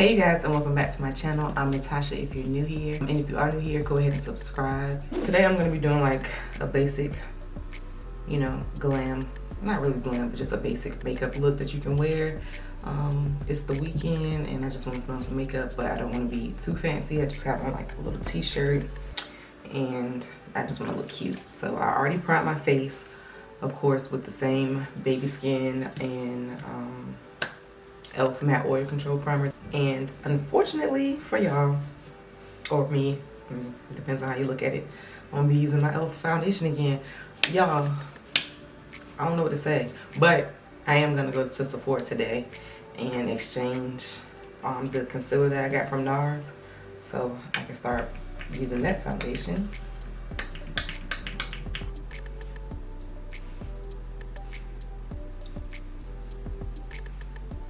Hey you guys, and welcome back to my channel. I'm Natasha if you're new here, and if you are new here, go ahead and subscribe. Today I'm going to be doing like a basic, you know, glam, not really glam, but just a basic makeup look that you can wear. It's the weekend and I just want to put on some makeup, but I don't want to be too fancy. I just have on like a little t-shirt and I just want to look cute. So I already primed my face, of course, with the same baby skin and e.l.f. matte oil control primer. And unfortunately for y'all, or me, it depends on how you look at it, I'm gonna be using my e.l.f. foundation again. Y'all, I don't know what to say, but I am gonna go to Sephora today and exchange the concealer that I got from NARS so I can start using that foundation.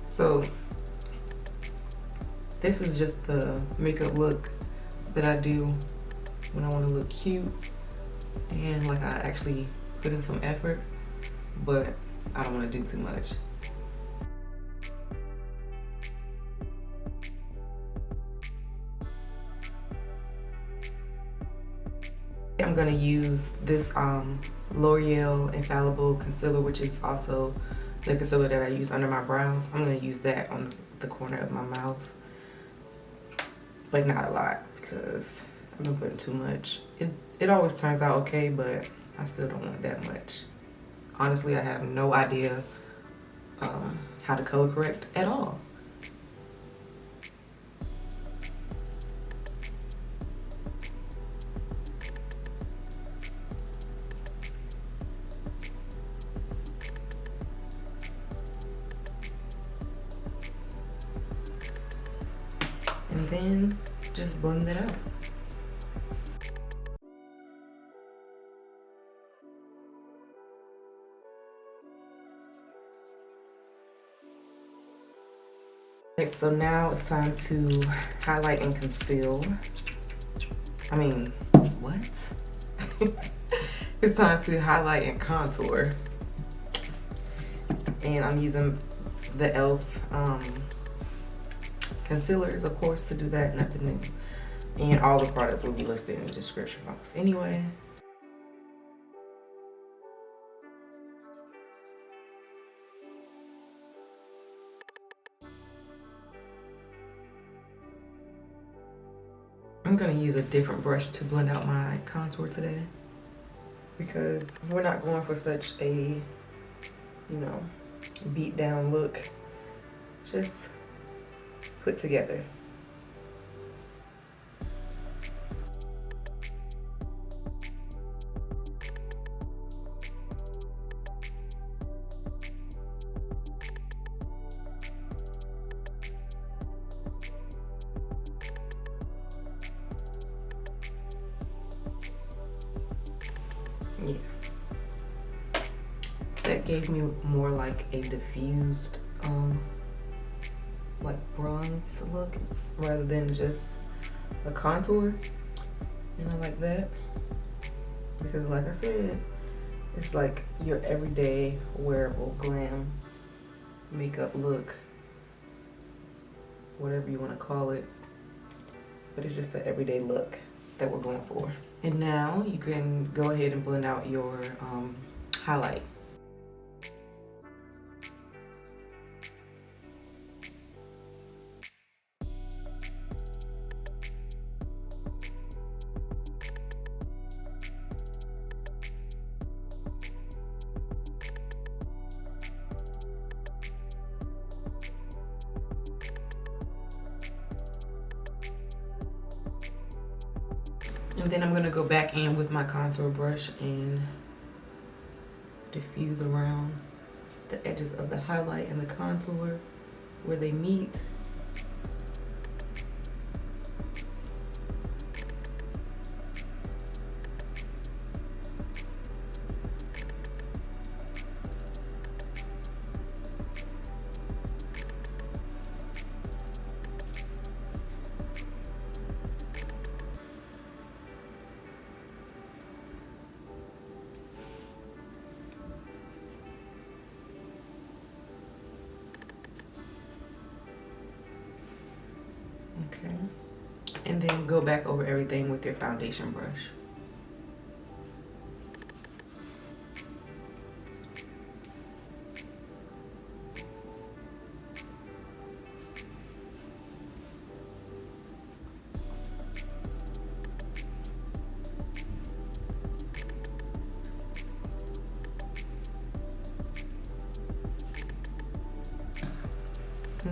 So this is just the makeup look that I do when I want to look cute and like I actually put in some effort, but I don't want to do too much. I'm going to use this L'Oreal Infallible concealer, which is also the concealer that I use under my brows. I'm going to use that on the corner of my mouth, but not a lot because I've been putting too much. It always turns out okay, but I still don't want that much. Honestly, I have no idea how to color correct at all. And then just blend it out. Okay, so now it's time to highlight and conceal. I mean, what? It's time to highlight and contour. And I'm using the e.l.f. Concealers, of course, to do that, nothing new. And all the products will be listed in the description box anyway. I'm gonna use a different brush to blend out my contour today because we're not going for such a, you know, beat down look. Just put together. Yeah, that gave me more like a diffused like bronze look rather than just a contour, and I like that because like I said, it's like your everyday wearable glam makeup look, whatever you want to call it, but it's just the everyday look that we're going for. And now you can go ahead and blend out your highlight. And then I'm going to go back in with my contour brush and diffuse around the edges of the highlight and the contour where they meet. And then go back over everything with your foundation brush.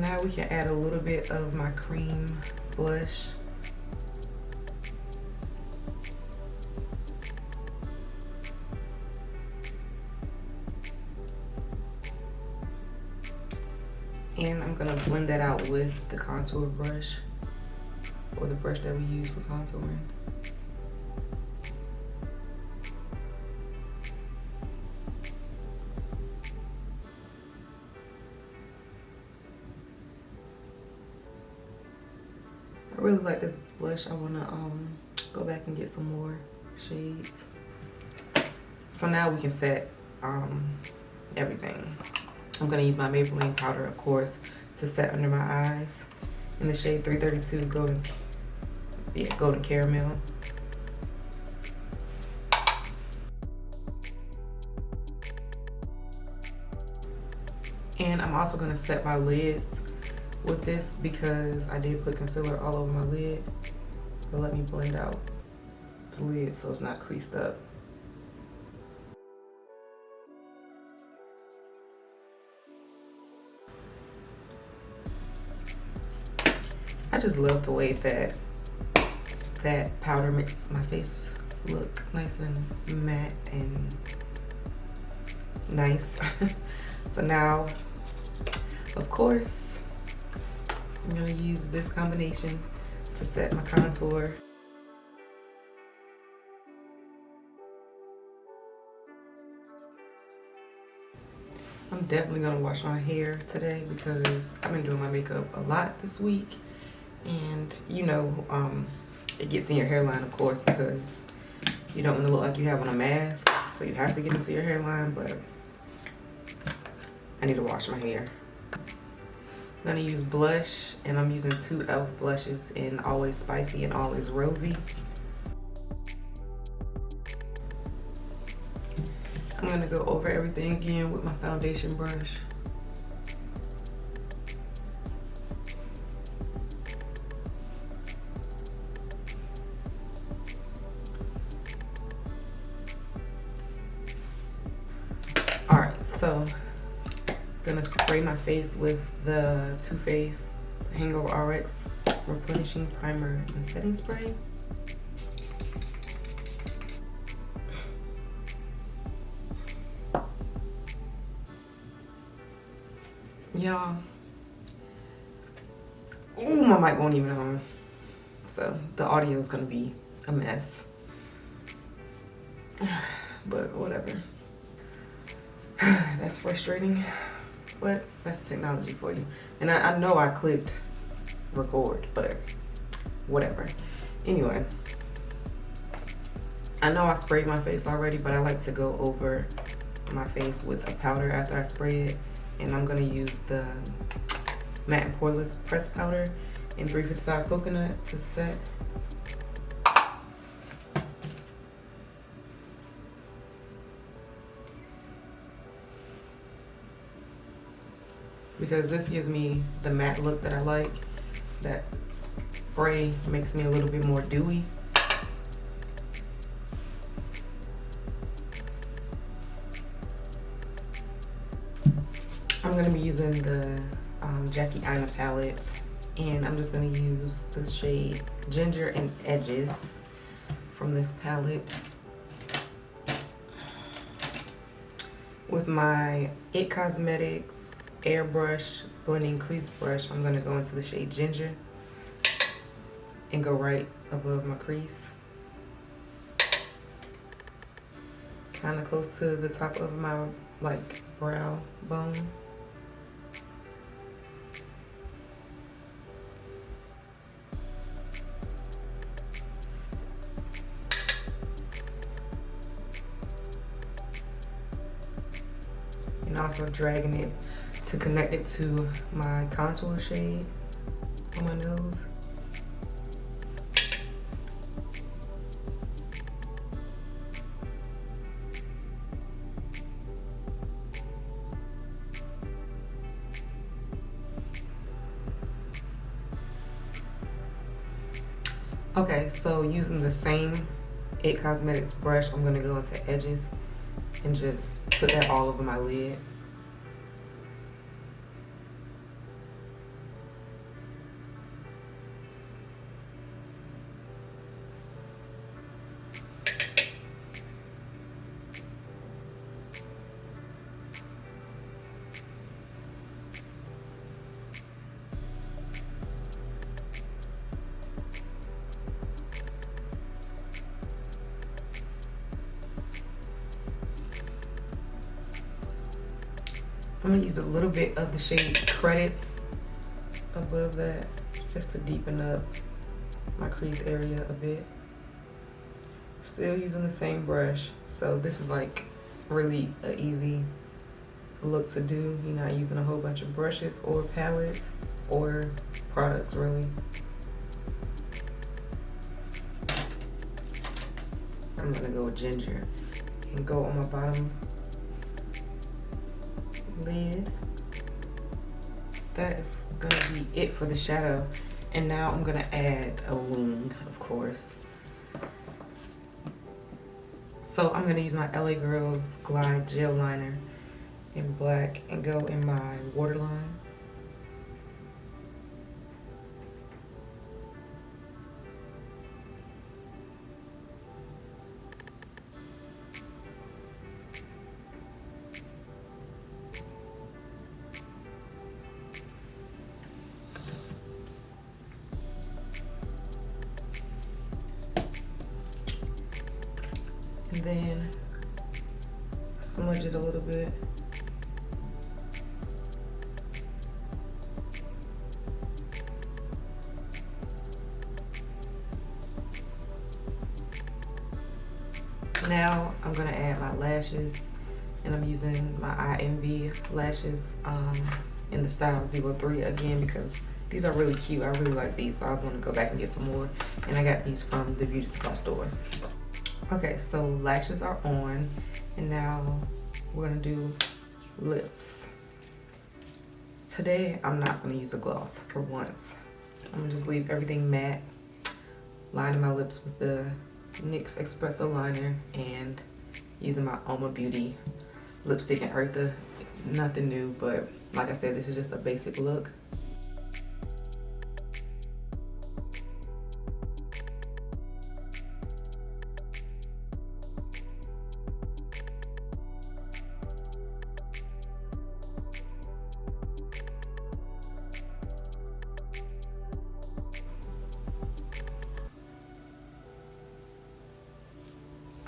Now we can add a little bit of my cream blush. And I'm gonna blend that out with the contour brush, or the brush that we use for contouring. I really like this blush. I wanna go back and get some more shades. So now we can set everything. I'm gonna use my Maybelline powder, of course, to set under my eyes in the shade 332 Golden Caramel. And I'm also gonna set my lids with this because I did put concealer all over my lid. But let me blend out the lid so it's not creased up. I just love the way that powder makes my face look nice and matte and nice. So now, of course, I'm gonna use this combination to set my contour. I'm definitely gonna wash my hair today because I've been doing my makeup a lot this week. And you know, it gets in your hairline, of course, because you don't want to look like you have on a mask, so you have to get into your hairline. But I need to wash my hair. I'm gonna use blush, and I'm using 2 e.l.f. blushes in Always Spicy and Always Rosy. I'm gonna go over everything again with my foundation brush. So, gonna spray my face with the Too Faced Hangover RX Replenshing Primer and Setting Spray. Y'all, ooh, my mic won't even on. So the audio is gonna be a mess, but whatever. That's frustrating, but that's technology for you. And I know I clicked record, but whatever. Anyway, I know I sprayed my face already, but I like to go over my face with a powder after I spray it. And I'm gonna use the Matte+Poreless pressed powder in 355 Coconut to set. Because this gives me the matte look that I like. That spray makes me a little bit more dewy. I'm gonna be using the Jackie Aina palette, and I'm just gonna use the shade Ginger and Edges from this palette. With my It Cosmetics airbrush blending crease brush, I'm gonna go into the shade Ginger and go right above my crease, kind of close to the top of my brow bone. And also dragging it to connect it to my contour shade on my nose. Okay, so using the same It Cosmetics brush, I'm gonna go into edges and just put that all over my lid. I'm gonna use a little bit of the shade Credit above that just to deepen up my crease area a bit. Still using the same brush, so this is like really an easy look to do. You're not using a whole bunch of brushes or palettes or products really. I'm gonna go with ginger and go on my bottom lid. That is gonna be it for the shadow. And now I'm gonna add a wing, of course. So I'm gonna use my LA Girls Glide Gel Liner in black and go in my waterline. And then smudge it a little bit. Now I'm gonna add my lashes, and I'm using my IMV lashes in the style 03 again because these are really cute. I really like these, so I want to go back and get some more. And I got these from the beauty supply store. Okay, so lashes are on, and now we're gonna do lips. Today, I'm not gonna use a gloss for once. I'm gonna just leave everything matte, lining my lips with the NYX Espresso liner and using my Oma Beauty lipstick in Eartha. Nothing new, but like I said, this is just a basic look.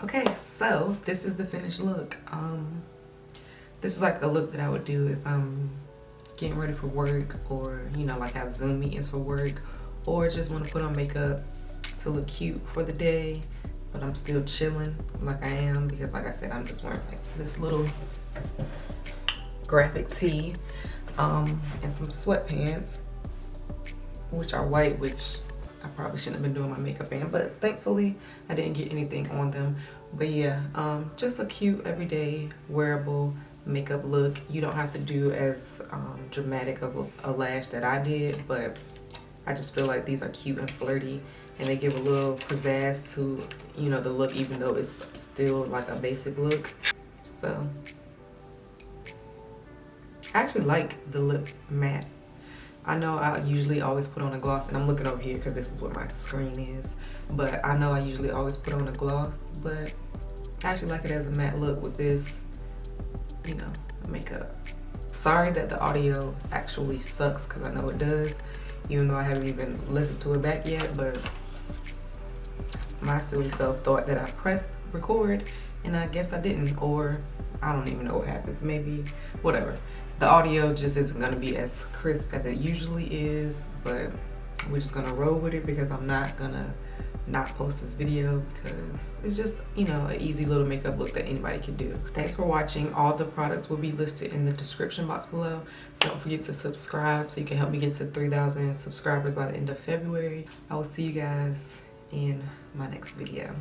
Okay, so this is the finished look. This is like a look that I would do if I'm getting ready for work, or you know, like have Zoom meetings for work, or just want to put on makeup to look cute for the day, but I'm still chilling like I am, because like I said, I'm just wearing like this little graphic tee and some sweatpants, which are white, which I probably shouldn't have been doing my makeup in, but thankfully I didn't get anything on them. But yeah, just a cute everyday wearable makeup look. You don't have to do as dramatic of a lash that I did, but I just feel like these are cute and flirty, and they give a little pizzazz to, you know, the look, even though it's still like a basic look. So I actually like the lip matte. I know I usually always put on a gloss, and I'm looking over here because this is what my screen is, but I know I usually always put on a gloss, but I actually like it as a matte look with this, you know, makeup. Sorry that the audio actually sucks, because I know it does, even though I haven't even listened to it back yet, but my silly self thought that I pressed record, and I guess I didn't, or I don't even know what happens. Maybe, whatever. The audio just isn't gonna be as crisp as it usually is, but we're just gonna roll with it, because I'm not gonna not post this video, because it's just, you know, an easy little makeup look that anybody can do. Thanks for watching. All the products will be listed in the description box below. Don't forget to subscribe so you can help me get to 3,000 subscribers by the end of February. I will see you guys in my next video.